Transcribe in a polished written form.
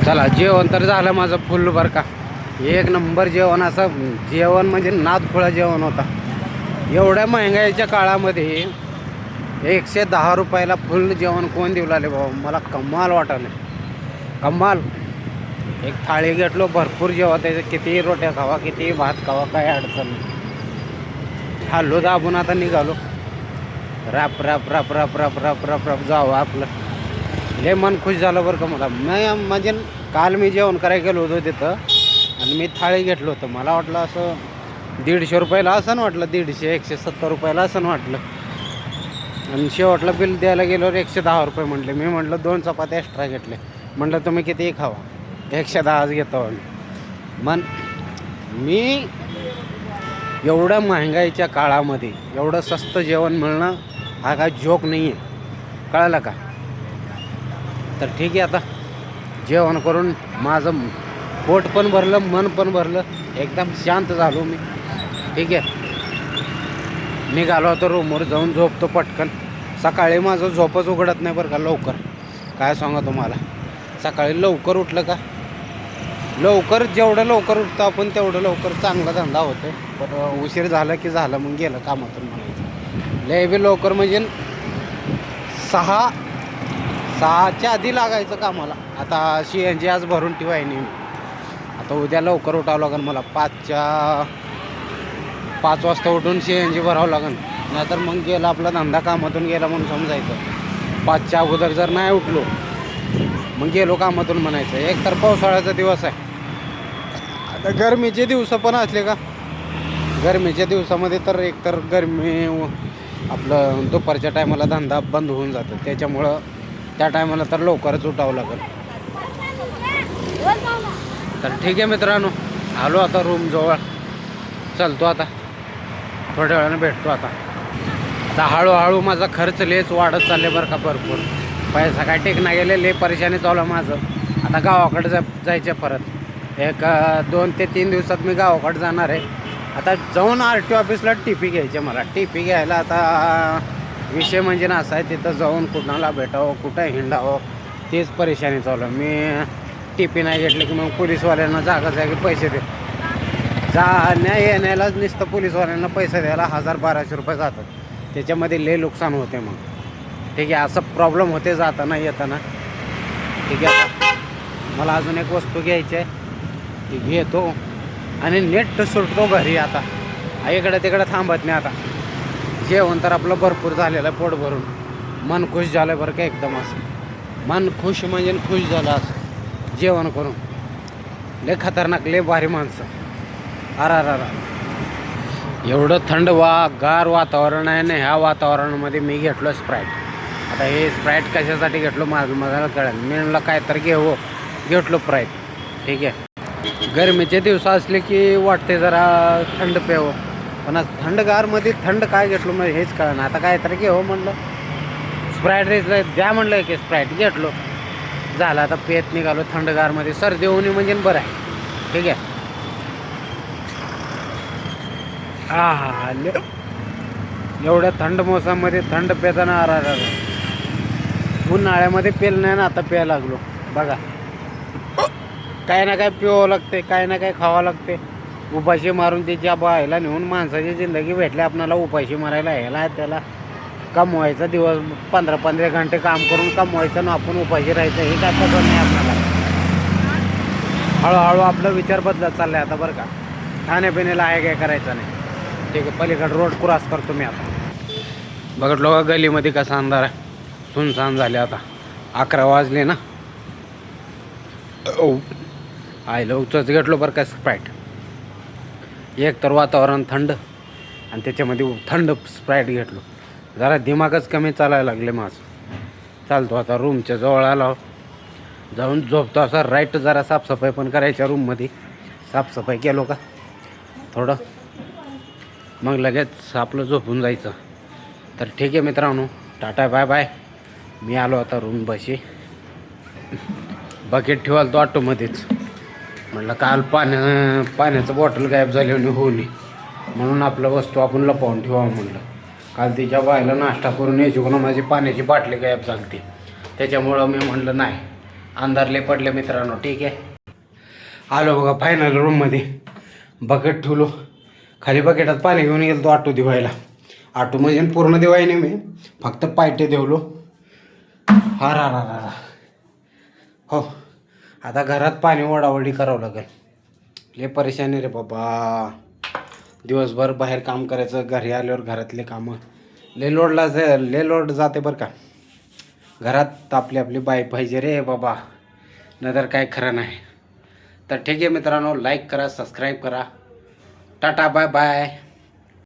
चला जेवण तर झालं माझं फुल बरं का. एक नंबर जेवण, असं जेवण म्हणजे नादखुळा जेवण होता. एवढ्या महागाईच्या काळामध्ये 110 रुपयाला फुल जेवण कोण देऊ लागले बाबा. मला कमाल वाटायला, कमाल. एक थाळी घेतलो, भरपूर जेवा, त्याचं कितीही रोट्या खावा, कितीही भात खावा, काय अडचण नाही. खाल्लो दाबून आता निघालो. Rap rap rap rap rap rap rap rap जावं आपलं. लय मन खुश झालं बरं का मला. म्हणजे काल मी जेवण करायला गेलो होतो तिथं आणि मी थाळी घेतलं होतं. मला वाटलं असं 150 रुपयाला असं वाटलं, 150-170 रुपयाला असं वाटलं. आणि शेवटला बिल द्यायला गेल्यावर 110 रुपये म्हटले. मी म्हटलं 2 चपात्या एक्स्ट्रा घेतले. म्हटलं तुम्ही कितीही खावा, 110च घेतो. मन मी एवढ्या महागाईच्या काळामध्ये एवढं स्वस्त जेवण मिळणं हा काय जोक नाही आहे, कळालं का. तर ठीक आहे, आता जेवण करून माझं पोट पण भरलं, मन पण भरलं, एकदम शांत झालो मी. ठीक आहे, निघालो होतो रूमवर जाऊन झोपतो पटकन. सकाळी माझं झोपच उघडत नाही बरं का लवकर. काय सांगा तुम्हाला, सकाळी लवकर उठलं का, लवकर जेवढं लवकर उठतो आपण तेवढं लवकर चांगला धंदा होतो. पण उशीर झाला की झालं, मग गेलं कामातून म्हणायचं. लय बी लवकर म्हणजे 6च्या आधी लागायचं कामाला. आता CNG आज भरून ठेवाय नाही. आता उद्या लवकर उठावं लागेल मला. 5 वाजता उठून CNG भरावं लागेल. नाहीतर मग गेला आपला धंदा कामातून गेला म्हणून समजायचं. 5च्या अगोदर जर नाही उठलो मग गेलो कामातून म्हणायचं. एक तर पावसाळ्याचा दिवस आहे. आता गरमीचे दिवस पण असले का, गरमीच्या दिवसामध्ये तर एकतर गरमी आपलं दुपारच्या टायमाला धंदा बंद होऊन जातो. त्याच्यामुळं त्या टायमाला तर लवकरच उठावं लागेल. तर ठीक आहे मित्रांनो, आलो आता रूमजवळ. चलतो आता, थोड्या वेळानं भेटतो. आता हळूहळू माझा खर्च लेच वाढत चालले बरं का. भरपूर पैसा काय टेकना गेले, लय परेशानी चालू माझं. आता गावाकडे जायचं परत. एक 2 ते 3 दिवसात मी गावाकडे जाणार आहे. आता जाऊन RTO ऑफिसला TP घ्यायचे मला. TP घ्यायला आता विषय म्हणजे ना असा आहे, तिथं जाऊन कुणाला भेटावं, कुठं हिंडावं, तेच परेशानी चालू. मी TP नाही घेतलं की मग पोलीसवाल्यांना जागी पैसे दे. जाण्या येण्यालाच नुसतं पोलीसवाल्यांना पैसे द्यायला 1000-1200 रुपये जातात. त्याच्यामध्ये लय नुकसान होते मग. ठीक आहे, असं प्रॉब्लेम होते जाताना येताना. ठीक आहे, आता मला अजून एक वस्तू घ्यायची आहे, ती घेतो आणि नेट सुटतो घरी. आता इकडं तिकडं थांबत नाही. आता जेवण तर आपलं भरपूर झालेलं आहे, पोट भरून. मन खुश झालं बरं का, एकदम असं मन खुश म्हणजे खुश झालं असं जेवण करून. लय खतरनाक, लय भारी माणसं. अरा एवढं थंड गार वातावरण आहे ना. ह्या वातावरणामध्ये मी घेतलो स्प्राईट. आता हे स्प्राईट कशासाठी घेतलो मला कळेल. मी म्हणलं काय तर घेतलो स्प्राईट. ठीक आहे, गरमीचे दिवस असले की वाटते जरा थंड प्यावं, पण आज थंडगारमध्ये थंड काय घेतलो मग हेच कळलं. आता काय तर म्हणलं स्प्राईट द्या म्हणलं की स्प्राईट घेतलो. झालं, आता पेत निघालो. थंडगारमध्ये सर्दी होणे म्हणजे बरं आहे. ठीक आहे, एवढ्या थंड मोसममध्ये थंड पेताना उन्हाळ्यामध्ये पेलं नाही ना, आता प्यायला लागलो बघा. काय ना काय पिवावं लागते, काय ना काय खावं लागते. उपाशी मारून त्याच्या बायला नेऊन माणसाची जिंदगी भेटली आपल्याला उपाशी मारायला. ह्याला त्याला कमवायचा दिवस 15-15 घंटे काम करून कमवायचं ना आपण उपाशी राहायचं. हे काय पसंत नाही आपल्याला. हळूहळू आपला विचार बदलत चाललाय आता बरं का. खाण्यापिण्याला आहे काय करायचं नाही. ठीक आहे, पलीकडे रोड क्रॉस करतो मी आता. बघितलो का गलीमध्ये कसा अंधार आहे, सुनसान झाले. आता 11 वाजले ना. आयलो उचच घेतलो बरं का स्प्राईट. एक तर वातावरण थंड आणि त्याच्यामध्ये थंड स्प्राईट घेतलो. जरा दिमागच कमी चालायला लागले माझं. चालतो आता रूमच्या जवळ आलो, जाऊन झोपतो. असा राईट जरा साफसफाई पण करायच्या रूममध्ये. साफसफाई केलो का थोडं, मग लगेच आपलं झोपून जायचं. तर ठीक आहे मित्रांनो, टाटा बाय बाय. मी आलो आता रूमपाशी. बकेट ठेवाल तो ऑटोमध्येच. म्हटलं काल पाण्याचं बॉटल गायब झाली होऊ नये म्हणून आपलं वस्तू आपण लपवून ठेवावं म्हटलं. काल तिच्या बायला नाश्ता करून यायची कोणा माझी पाण्याची बाटली गायब झाली. त्याच्यामुळं मी म्हटलं नाही, अंधारले पडले मित्रांनो. ठीक आहे, आलो बघा फायनल रूममध्ये. बकेट ठेवलो खाली, बकेटात पाणी घेऊन गेलो तो आटू दिवायला. आटू म्हणजे पूर्ण दिवाई नाही, मी फक्त पायटे देवलो. हा रा रा रा. हो, आता घरात पाणी ओढाओढी करावं लागेल. लय परेशानी रे बाबा, दिवसभर बाहेर काम करायचं, घरी आल्यावर घरातले कामं लय लोड जाते बरं का. घरात आपली आपली बाई पाहिजे रे बाबा, नंतर काय खरं नाही. तर ठीक आहे मित्रांनो, लाईक करा, सबस्क्राईब करा. Tata bye bye.